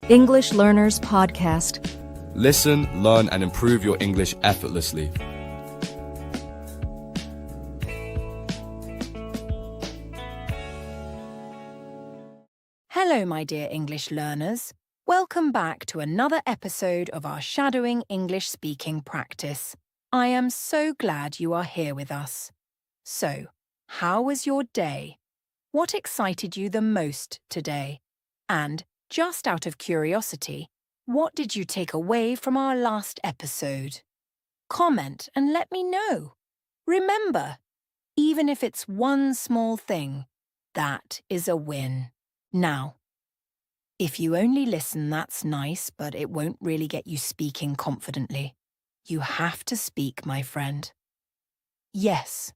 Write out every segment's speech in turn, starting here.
English Learners Podcast. Listen, learn, and improve your English effortlessly. Hello, my dear English learners. Welcome back to another episode of our Shadowing English Speaking practice. I am so glad you are here with us. So, how was your day? What excited you the most today? And, just out of curiosity, what did you take away from our last episode? Comment and let me know. Remember, even if it's one small thing, that is a win. Now, if you only listen, that's nice, but it won't really get you speaking confidently. You have to speak, my friend. Yes,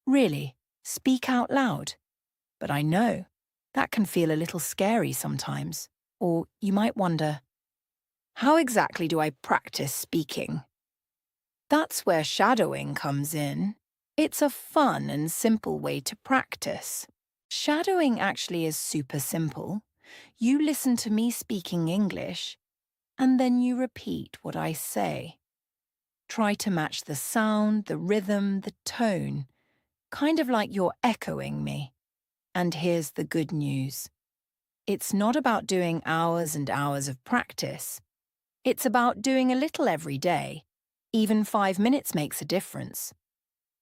really, speak out loud. But I know that can feel a little scary sometimes. Or you might wonder, how exactly do I practice speaking? That's where shadowing comes in. It's a fun and simple way to practice. Shadowing actually is super simple. You listen to me speaking English, and then you repeat what I say. Try to match the sound, the rhythm, the tone, kind of like you're echoing me. And here's the good news. It's not about doing hours and hours of practice. It's about doing a little every day. Even 5 minutes makes a difference.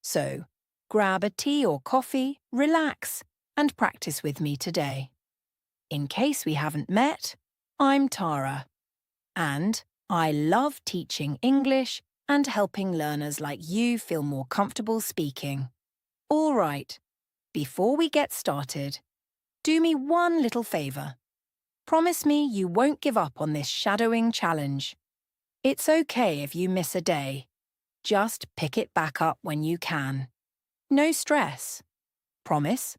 So, grab a tea or coffee, relax, and practice with me today. In case we haven't met, I'm Tara, and I love teaching English and helping learners like you feel more comfortable speaking. All right, before we get started, do me one little favor. Promise me you won't give up on this shadowing challenge. It's okay if you miss a day. Just pick it back up when you can. No stress. Promise?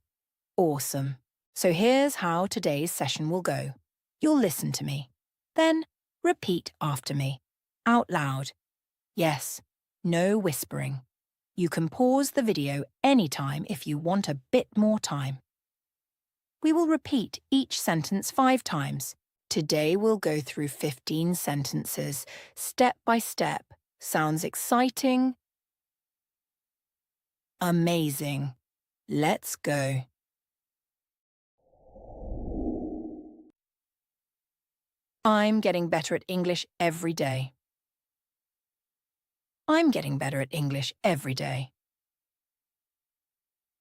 Awesome. So here's how today's session will go. You'll listen to me. Then repeat after me. Out loud. Yes, no whispering. You can pause the video anytime if you want a bit more time. We will repeat each sentence 5 times. Today we'll go through 15 sentences, step by step. Sounds exciting? Amazing. Let's go. I'm getting better at English every day. I'm getting better at English every day.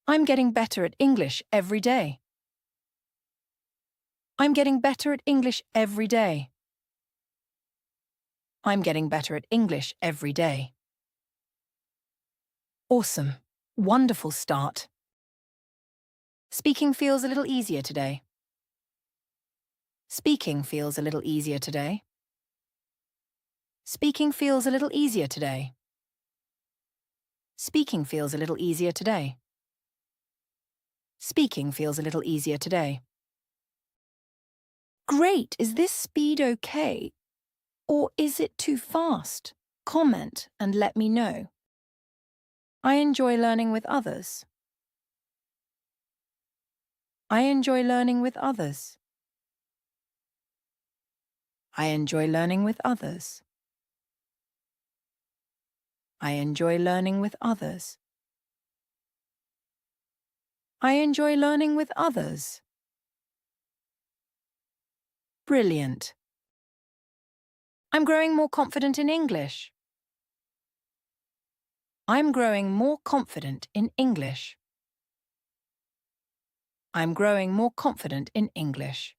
I'm getting better at English every day. I'm getting better at English every day. I'm getting better at English every day. Awesome. Wonderful start. Speaking feels a little easier today. Speaking feels a little easier today. Speaking feels a little easier today. Speaking feels a little easier today. Speaking feels a little easier today. Great! Is this speed okay? Or is it too fast? Comment and let me know. I enjoy learning with others. I enjoy learning with others. I enjoy learning with others. I enjoy learning with others. I enjoy learning with others. Brilliant. I'm growing more confident in English. I'm growing more confident in English. I'm growing more confident in English.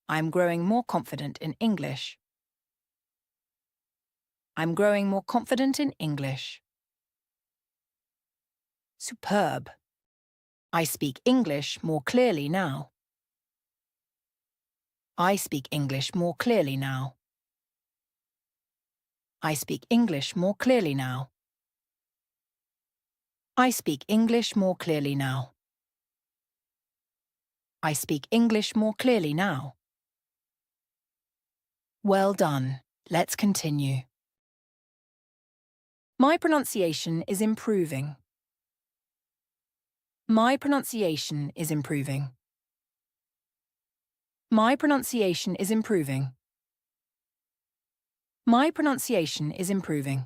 I'm growing more confident in English. I'm growing more confident in English. Superb. I speak English more clearly now. I speak English more clearly now. I speak English more clearly now. I speak English more clearly now. I speak English more clearly now. Well done. Let's continue. My pronunciation is improving. My pronunciation is improving. My pronunciation is improving. My pronunciation is improving.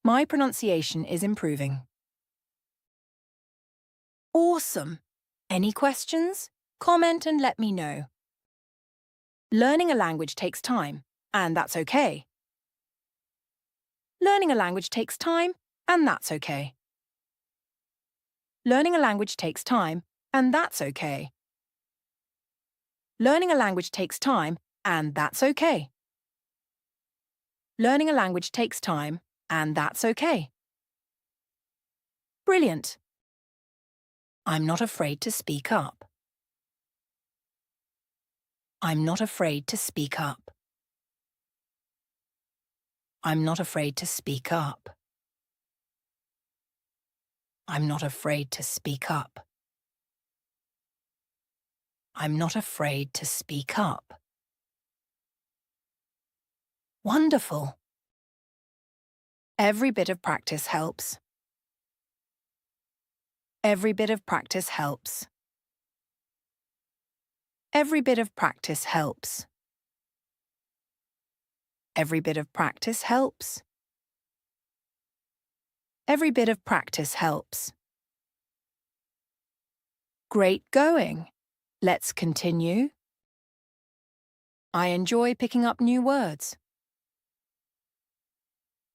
My pronunciation is improving. Awesome! Any questions? Comment and let me know. Learning a language takes time, and that's okay. Learning a language takes time, and that's okay. Learning a language takes time, and that's okay. Learning a language takes time, and that's okay. Learning a language takes time, and that's okay. Brilliant! I'm not afraid to speak up. I'm not afraid to speak up. I'm not afraid to speak up. I'm not afraid to speak up. I'm not afraid to speak up. Wonderful! Every bit of practice helps. Every bit of practice helps. Every bit of practice helps. Every bit of practice helps. Every bit of practice helps. Great going! Let's continue. I enjoy picking up new words.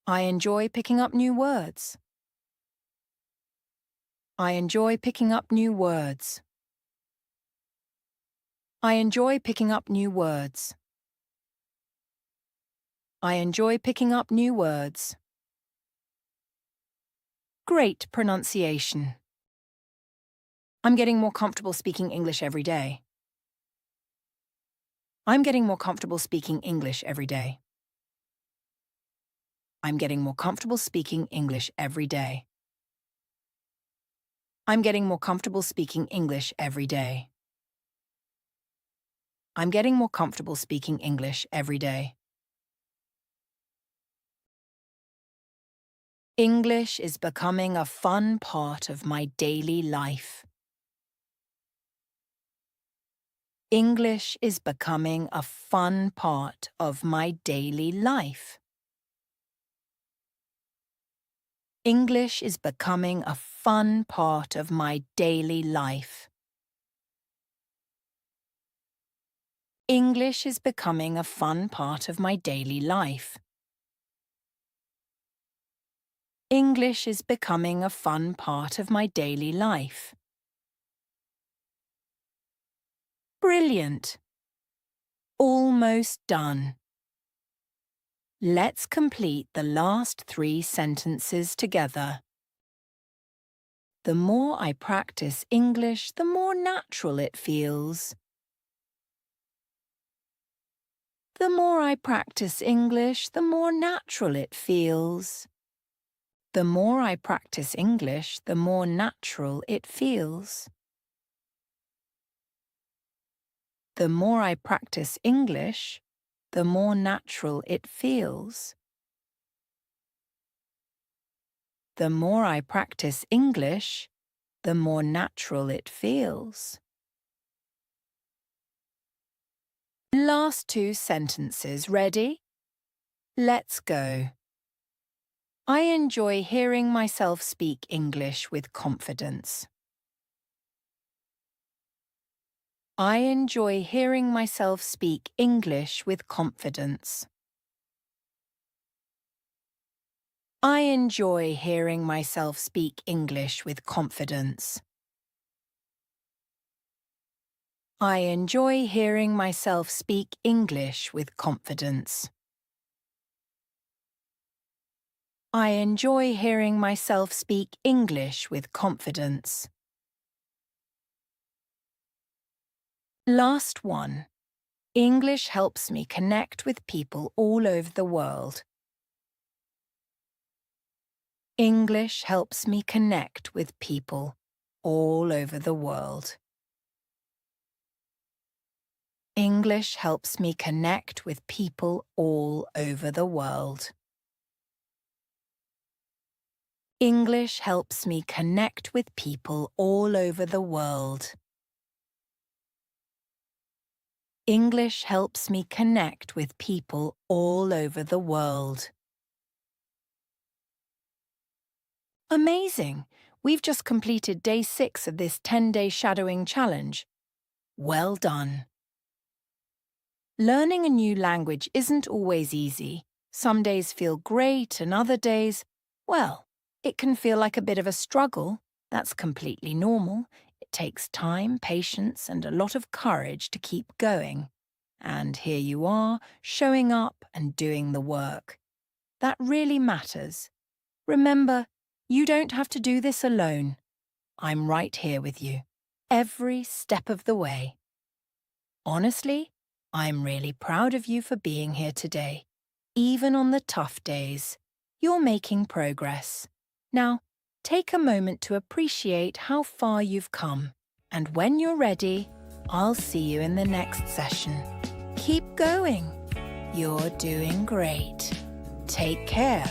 I enjoy picking up new words. I enjoy picking up new words. I enjoy picking up new words. I enjoy picking up new words. Great pronunciation. I'm getting more comfortable speaking English every day. I'm getting more comfortable speaking English every day. I'm getting more comfortable speaking English every day. I'm getting more comfortable speaking English every day. I'm getting more comfortable speaking English every day. English is becoming a fun part of my daily life. English is becoming a fun part of my daily life. English is becoming a fun part of my daily life. English is becoming a fun part of my daily life. English is becoming a fun part of my daily life. Brilliant! Almost done. Let's complete the last 3 sentences together. The more I practice English, the more natural it feels. The more I practice English, the more natural it feels. The more I practice English, the more natural it feels. The more I practice English, the more natural it feels. The more I practice English, the more natural it feels. Last 2 sentences. Ready? Let's go. I enjoy hearing myself speak English with confidence. I enjoy hearing myself speak English with confidence. I enjoy hearing myself speak English with confidence. I enjoy hearing myself speak English with confidence. I enjoy hearing myself speak English with confidence. Last one. English helps me connect with people all over the world. English helps me connect with people all over the world. English helps me connect with people all over the world. English helps me connect with people all over the world. English helps me connect with people all over the world. Amazing! We've just completed day 6 of this 10-day shadowing challenge. Well done! Learning a new language isn't always easy. Some days feel great and other days, well, it can feel like a bit of a struggle. That's completely normal. It takes time, patience, and a lot of courage to keep going. And here you are, showing up and doing the work. That really matters. Remember, you don't have to do this alone. I'm right here with you, every step of the way. Honestly, I'm really proud of you for being here today. Even on the tough days, you're making progress. Now, take a moment to appreciate how far you've come. And when you're ready, I'll see you in the next session. Keep going. You're doing great. Take care.